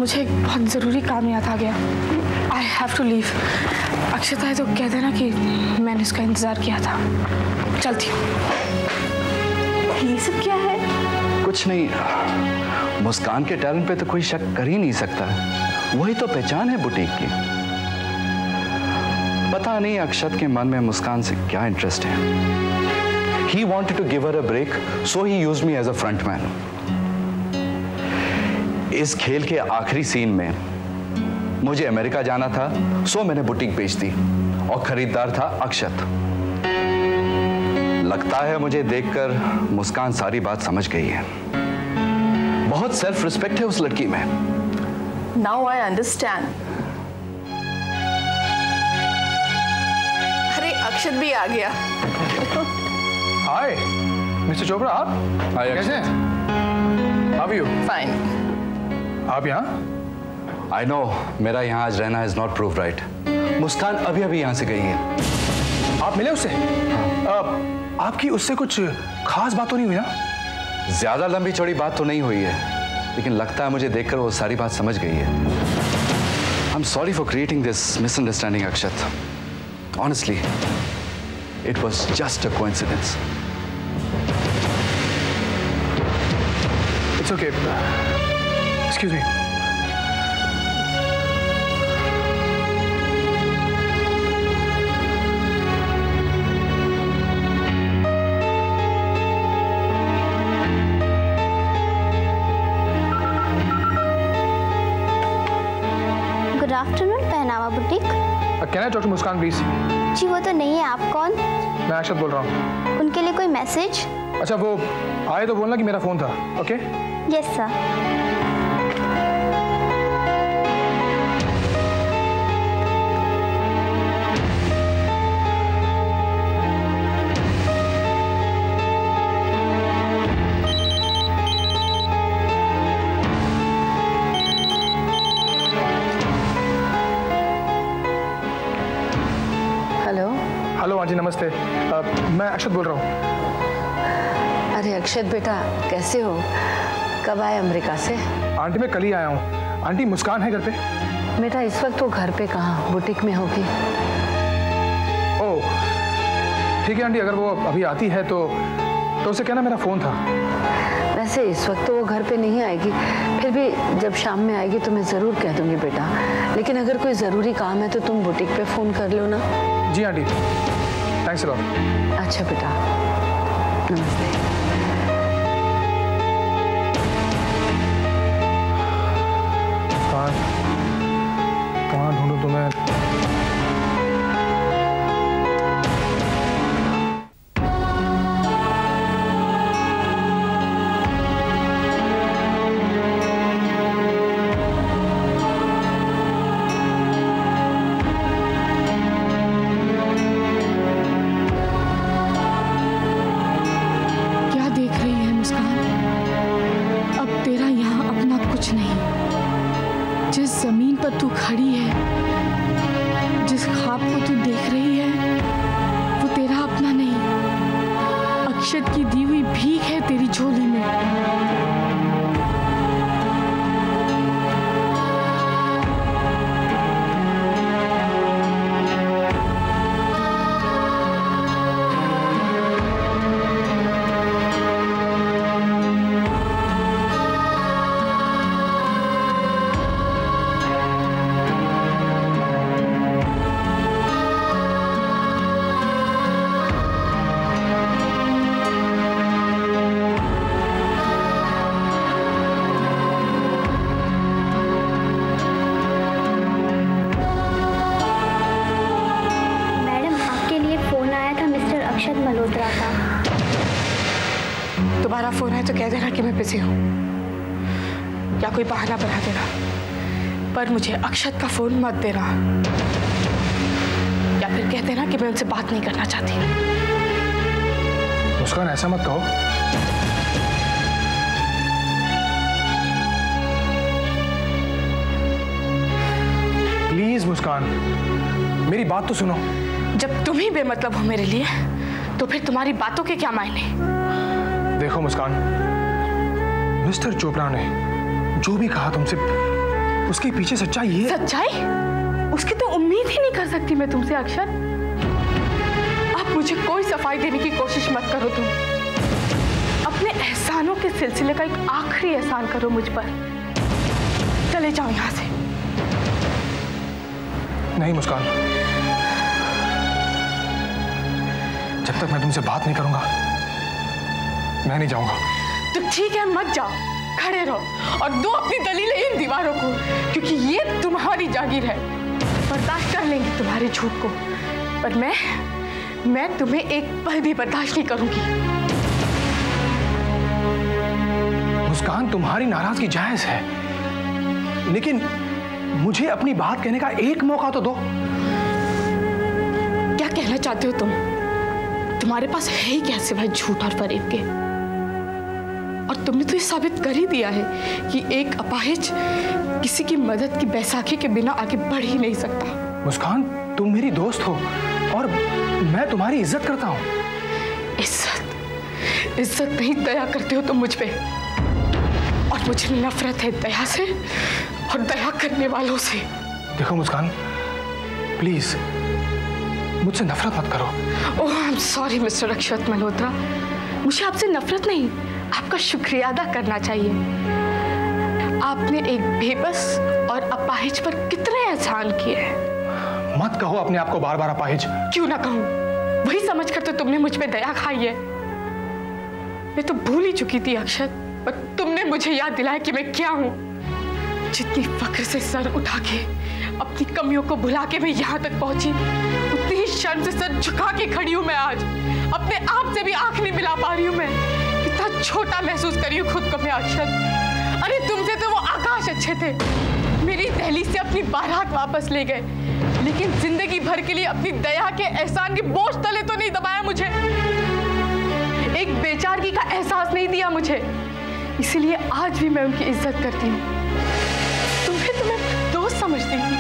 मुझे एक बहुत ज़रूरी काम याद आ गया। I have to leave. Akshat है तो कह देना कि मैंने इसका इंतज़ार किया था। चलती हूँ। ये सब क्या है? कुछ नहीं, मुस्कान के टैलेंट पे तो कोई शक कर ही नहीं सकता। वही तो पहचान है बुटीक की। पता नहीं अक्षत के मन में मुस्कान से क्या इंटरेस्ट है। He wanted to give her a break, so he used me as a front man. इस खेल के आखिरी सीन में मुझे अमेरिका जाना था, सो मैंने बुटीक बेच दी और खरीदार था अक्षत। लगता है मुझे देखकर मुस्कान सारी बात समझ गई है। बहुत सेल्फ रिस्पेक्ट है उस लड़की में। Now I understand. अरे अक्षत भी आ गया। हाय मिस्टर चोपड़ा, आप कैसे हैं? How are you? Fine. आप यहाँ? I know, मेरा यहाँ आज रहना is not proof right. मुस्कान अभी अभी यहाँ से गई है। आप मिले उससे? आपकी उससे कुछ खास बात तो नहीं हुई ना? ज्यादा लंबी चौड़ी बात तो नहीं हुई है, लेकिन लगता है मुझे देखकर वो सारी बात समझ गई है। I'm sorry for creating this misunderstanding, Akshat. Honestly, it was just a coincidence. It's okay. Excuse me. Good afternoon, Pehnava boutique. Can I talk to Muskaan please? जी वो तो नहीं है, आप कौन? मैं अक्षत बोल रहा हूँ। उनके लिए कोई मैसेज? अच्छा, वो आए तो बोलना कि मेरा फोन था। Okay? Yes sir. Hello aunty, नमस्ते। मैं अक्षत बोल रहा हूँ। अरे अक्षत बेटा, कैसे हो? कब आए अमेरिका से? आंटी मैं कल ही आया हूँ। आंटी मुस्कान है घर पे? बेटा इस वक्त वो घर पे कहाँ, बुटीक में होगी। ओह ठीक है आंटी, अगर वो अभी आती है तो उसे कहना मेरा फ़ोन था। वैसे इस वक्त तो वो घर पे नहीं आएगी, फिर भी जब शाम में आएगी तो मैं ज़रूर कह दूँगी बेटा। लेकिन अगर कोई ज़रूरी काम है तो तुम बुटीक पे फ़ोन कर लो ना। जी आंटी, थैंक्स अ लॉट। अच्छा बेटा, नमस्ते। कहाँ ढूंढूं तुम्हें? जमीन पर तू खड़ी है, जिस ख्वाब को तू देख रही है, वो तेरा अपना नहीं, अक्षत की दी हुई भीख है तेरी झोली में। तुम्हारा फोन है तो कह देना कि मैं बिजी हूँ, या कोई बहाना बना देना, पर मुझे अक्षत का फोन मत देना, या फिर कह देना कि मैं उनसे बात नहीं करना चाहती। मुस्कान ऐसा मत कहो। प्लीज मुस्कान, मेरी बात तो सुनो। जब तुम ही बेमतलब हो मेरे लिए, तो फिर तुम्हारी बातों के क्या मायने? देखो मुस्कान, मिस्टर चोपड़ा ने जो भी कहा तुमसे उसके पीछे सच्चाई ये। सच्चाई? उसकी तो उम्मीद ही नहीं कर सकती मैं तुमसे अक्षत। अब मुझे कोई सफाई देने की कोशिश मत करो तुम। अपने एहसानों के सिलसिले का एक आखिरी एहसान करो मुझ पर। चले जाओ यहां से। नहीं मुस्कान, जब तक मैं तुमसे बात नहीं करूंगा मैं नहीं जाऊंगा। तो ठीक है, मत जाओ, खड़े रहो और दो अपनी दलीलें इन दीवारों को, क्योंकि ये तुम्हारी जागीर है। बर्दाश्त कर लेंगी तुम्हारे झूठ को, पर मैं तुम्हें एक पल भी बर्दाश्त नहीं करूंगी। मुस्कान, तुम्हारी नाराजगी जायज है, लेकिन मुझे अपनी बात कहने का एक मौका तो दो। क्या कहना चाहते हो तुम? तुम्हारे पास है ही क्या सिवाय झूठ और फरेब के? और तुमने तो ये साबित कर ही दिया है कि एक अपाहिज किसी की मदद की बैसाखी के बिना आगे बढ़ ही नहीं सकता। मुस्कान, तुम मेरी दोस्त हो और मैं तुम्हारी इज्जत करता हूँ। इज्जत नहीं, दया करते हो तुम मुझ पे, और मुझे नफरत है दया से और दया करने वालों से। देखो मुस्कान, प्लीज मुझसे नफरत मत करो। ओह आई एम सॉरी मिस्टर अक्षत मल्होत्रा, मुझे आपसे नफरत नहीं, आपका शुक्रिया अदा करना चाहिए। आपने एक बेबस और अपाहिज पर कितने एहसान किए हैं। मत कहो अपने आप को बार बार अपाहिज। क्यों ना कहूं, वही समझकर तो तुमने मुझ पे दया खाई है। मैं तो भूल ही चुकी थी अक्षत, पर तुमने मुझे याद दिलाया कि मैं क्या हूं। जितनी फक्र से सर उठा के अपनी कमियों को भुला के मैं यहाँ तक पहुंची, उतनी ही शर्म से सर झुका के खड़ी हूँ मैं आज। अपने आप से भी आंख नहीं मिला पा रही हूँ मैं। कितना छोटा महसूस करी हूँ खुद को मैं अक्षत। अरे तुमसे तो वो आकाश अच्छे थे, मेरी दहलीज से अपनी बारात वापस ले गए, लेकिन जिंदगी भर के लिए अपनी दया के एहसान के बोझ तले तो नहीं दबाया मुझे। एक बेचारगी का एहसास नहीं दिया मुझे, इसीलिए आज भी मैं उनकी इज्जत करती हूँ। तुम्हें दोस्त समझती थी,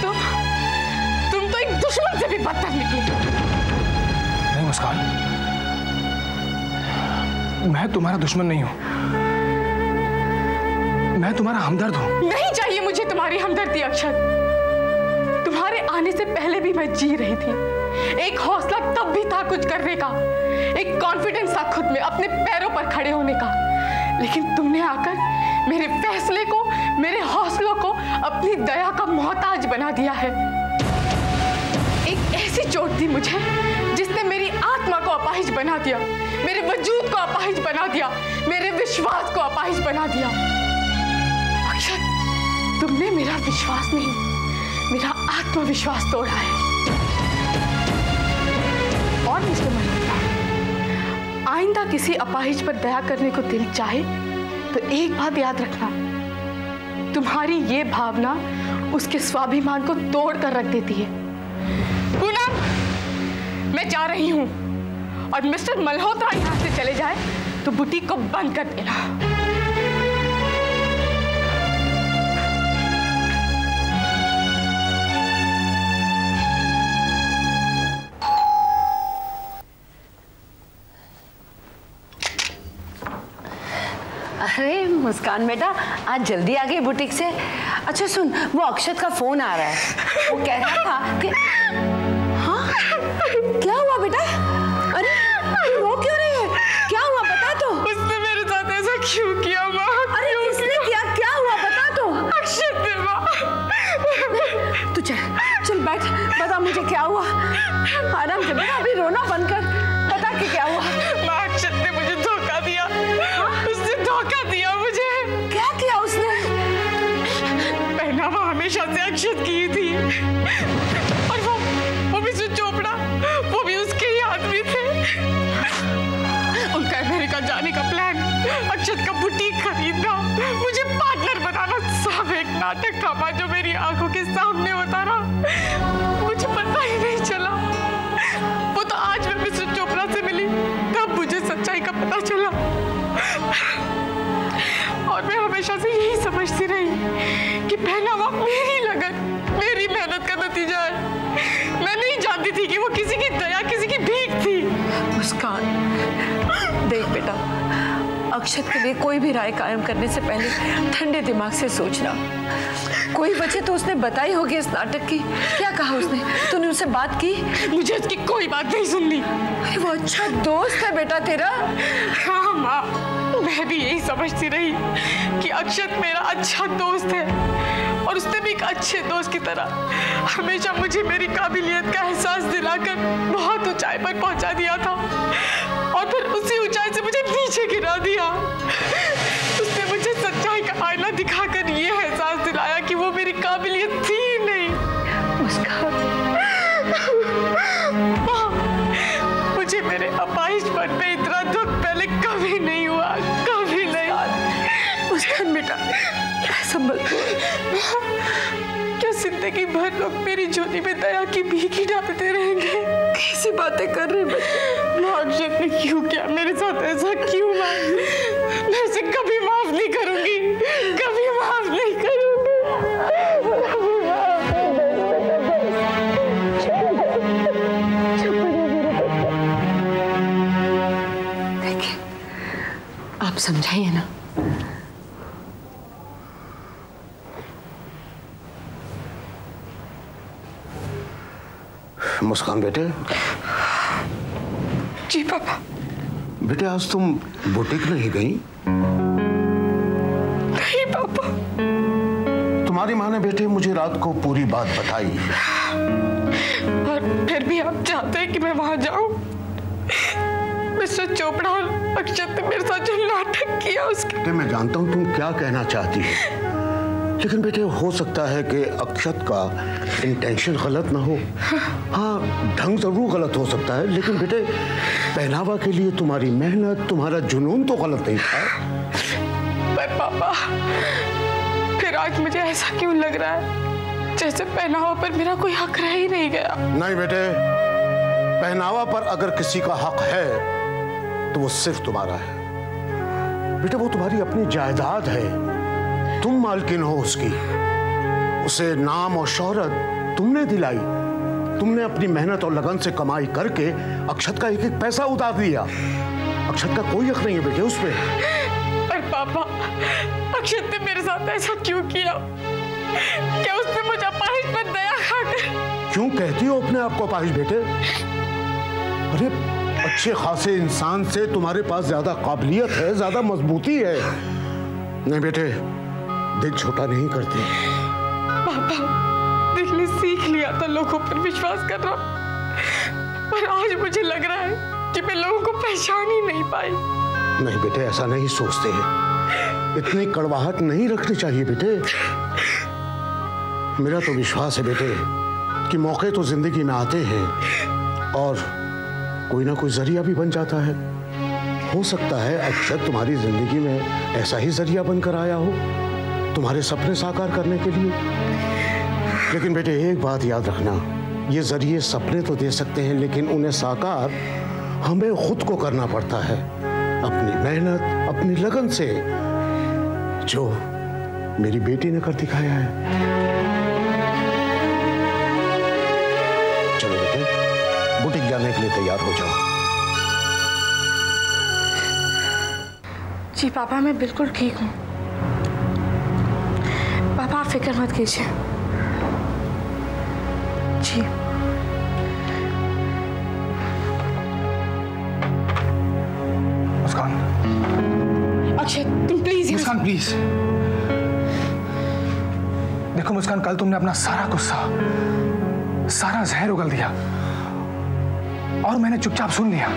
तुम तो एक दुश्मन से भी बदतर निकली। नहीं मुस्कान, मैं तुम्हारा दुश्मन नहीं हूं, मैं तुम्हारा हमदर्द हूं। नहीं चाहिए मुझे तुम्हारी हमदर्दी अक्षत। तुम्हारे आने से पहले भी मैं जी रही थी। एक हौसला तब भी था कुछ करने का, एक कॉन्फिडेंस था खुद में अपने पैरों पर खड़े होने का, लेकिन तुमने आकर मेरे फैसले को, मेरे हौसलों को अपनी दया का मोहताज बना दिया है। एक ऐसी चोट दी मुझे जिसने मेरी आत्मा को अपाहिज बना दिया, मेरे वजूद को अपाहिज बना दिया, मेरे विश्वास को अपाहिज बना दिया। अक्षत, तुमने मेरा विश्वास नहीं, मेरा आत्मविश्वास तोड़ा है। और मिस्टर मल्होत्रा, आइंदा किसी अपाहिज पर दया करने को दिल चाहे तो एक बात याद रखना, तुम्हारी ये भावना उसके स्वाभिमान को तोड़ कर रख देती है। पूनम, मैं जा रही हूं, और मिस्टर मल्होत्रा यहां से चले जाए तो बुटीक को बंद कर देना। अरे मुस्कान बेटा, आज जल्दी आ गई बुटीक से। अच्छा सुन, वो अक्षत का फोन आ रहा है, वो कह रहा था कि हाँ क्या हुआ बेटा? अरे रो क्यों रही है? क्या हुआ बता तो। उसने मेरे साथ ऐसा क्यों किया माँ? अरे किसने किया? क्या हुआ बता तो। अक्षत ने माँ। तू चल बैठ, बता मुझे क्या हुआ। आराम से बेटा, अभी रोना बंद कर, बता कि क्या हुआ। माँ, अक्षत ने मुझे धोखा दिया। उसने धोखा दिया मुझे। क्या किया उसने? पहनावा हमेशा से अक्षत की थी, और वो मिस्टर चोपड़ा, वो भी उसके ही आदमी थे। उनका अमेरिका जाने का प्लान, अक्षत का बुटीक खरीदना, मुझे पार्टनर बनाना, सब एक नाटक था माँ, जो मेरी आंखों के सामने होता रहा। मुझे पता ही नहीं चला। वो तो आज मैं मिस्टर चोपड़ा से मिली तब मुझे सच्चाई का पता चला, और मैं हमेशा से यही समझती रही कि पहनावा मेरी लगन, मेरी मेहनत का नतीजा है। मैं नहीं जानती थी कि वो किसी की दया, किसी की भीख थी। मुस्कान, देख बेटा, अक्षत के लिए कोई भी राय कायम करने से पहले ठंडे दिमाग से सोचना। कोई वजह तो उसने बताई होगी इस नाटक की। क्या कहा उसने? तूने उससे बात की? मुझे उसकी कोई बात नहीं सुननी। अरे वो अच्छा दोस्त है बेटा तेरा। हाँ माँ, मैं भी यही समझती रही कि अक्षत मेरा अच्छा दोस्त है और उसने भी एक अच्छे दोस्त की तरह हमेशा मुझे मेरी काबिलियत का एहसास दिलाकर बहुत ऊंचाई पर पहुंचा दिया था और फिर उसी ऊंचाई से मुझे नीचे गिरा दिया। उसने मुझे सच्चाई का आईना दिखाकर ये एहसास दिलाया कि वो मेरी काबिलियत थी नहीं। मुझे मेरे अपाहिजपन पे इतना दुख पहले कभी नहीं हुआ, कभी नहीं। मुस्कान बेटा, ऐसा मत बोल। क्या जिंदगी भर लोग मेरी झोली में दया की भीख डालते रहेंगे? कैसी बातें कर रहे बच्चे? अक्षत ने क्यों किया मेरे साथ ऐसा? क्यों? मैं उसे कभी माफ नहीं करूंगी, कभी माफ नहीं करूंगी। देखिए, आप समझाइए ना। मुस्कान बेटे। जी पापा। बेटे आज तुम बुटीक नहीं गई? नहीं पापा। तुम्हारी माँ ने बेटे मुझे रात को पूरी बात बताई। और फिर भी आप चाहते हैं कि मैं वहां जाऊं? मिस्टर चोपड़ा और अक्षत ने मेरे साथ जो नाटक किया उसके। बेटे मैं जानता हूँ तुम क्या कहना चाहती हो, लेकिन बेटे हो सकता है कि अक्षत का इंटेंशन गलत ना हो। हाँ, ढंग जरूर गलत हो सकता है, लेकिन बेटे पहनावा के लिए तुम्हारी मेहनत, तुम्हारा जुनून तो गलत नहीं था। पर पापा, फिर आज मुझे ऐसा क्यों लग रहा है जैसे पहनावा पर मेरा कोई हक रह ही नहीं गया? नहीं बेटे, पहनावा पर अगर किसी का हक है तो वो सिर्फ तुम्हारा है। बेटे वो तुम्हारी अपनी जायदाद है, तुम मालकिन हो उसकी। उसे नाम और शोहरत तुमने दिलाई। तुमने अपनी मेहनत और लगन से कमाई करके अक्षत का एक एक पैसा उतार दिया। अक्षत का कोई हक नहीं है बेटे उस पे। पर पापा, अक्षत ने मेरे साथ ऐसा क्यों किया? क्या उसने मुझे अपाहिज पर दया खाकर? क्यों कहती हो अपने आप को अपाहिज बेटे? अरे अच्छे खासे इंसान से तुम्हारे पास ज्यादा काबिलियत है, ज्यादा मजबूती है। नहीं बेटे, दिल छोटा नहीं करते। पापा, दिल ने सीख लिया था लोगों पर विश्वास करना, पर आज मुझे लग रहा है कि मैं लोगों को पहचान ही नहीं पाई। नहीं बेटे, ऐसा नहीं सोचते हैं। इतनी कड़वाहट नहीं रखनी चाहिए बेटे। मेरा तो विश्वास है बेटे कि मौके तो जिंदगी में आते हैं और कोई ना कोई जरिया भी बन जाता है। हो सकता है अक्षत तुम्हारी जिंदगी में ऐसा ही जरिया बनकर आया हो, तुम्हारे सपने साकार करने के लिए। लेकिन बेटे एक बात याद रखना, ये जरिए सपने तो दे सकते हैं, लेकिन उन्हें साकार हमें खुद को करना पड़ता है, अपनी मेहनत, अपनी लगन से, जो मेरी बेटी ने कर दिखाया है। चलो बेटे, बुटीक जाने के लिए तैयार हो जाओ। जी पापा, मैं बिल्कुल ठीक हूँ। पापा आप फिक्र मत कीजिए। जी मुस्कान। अक्षय, तुम प्लीज। Muskan please. देखो मुस्कान, कल तुमने अपना सारा गुस्सा, सारा जहर उगल दिया और मैंने चुपचाप सुन लिया।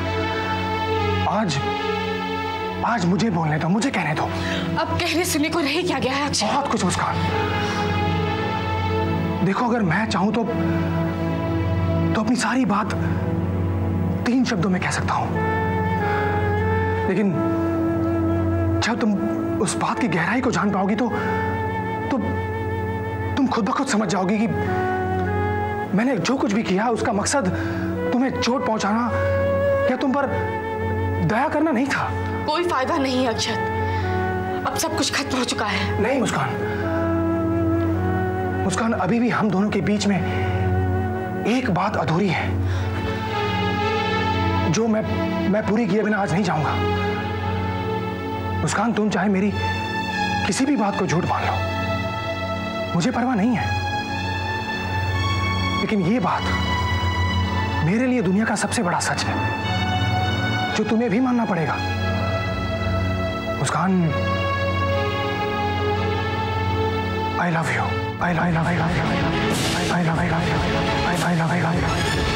आज मुझे बोलने दो, मुझे कहने दो। अब कहने सुनने को रह क्या गया है अक्षय? बहुत कुछ मुस्कान। देखो अगर मैं चाहूं तो अपनी सारी बात 3 शब्दों में कह सकता हूं, लेकिन जब तुम उस बात की गहराई को जान पाओगी तो तुम खुद ब खुद समझ जाओगी कि मैंने जो कुछ भी किया उसका मकसद तुम्हें चोट पहुंचाना या तुम पर दया करना नहीं था। कोई फायदा नहीं है अक्षत, अब सब कुछ खत्म हो चुका है। नहीं मुस्कान, अभी भी हम दोनों के बीच में एक बात अधूरी है जो मैं पूरी किए बिना आज नहीं जाऊंगा। मुस्कान, तुम चाहे मेरी किसी भी बात को झूठ मान लो, मुझे परवाह नहीं है, लेकिन ये बात मेरे लिए दुनिया का सबसे बड़ा सच है जो तुम्हें भी मानना पड़ेगा। मुस्कान, I love you. I love you.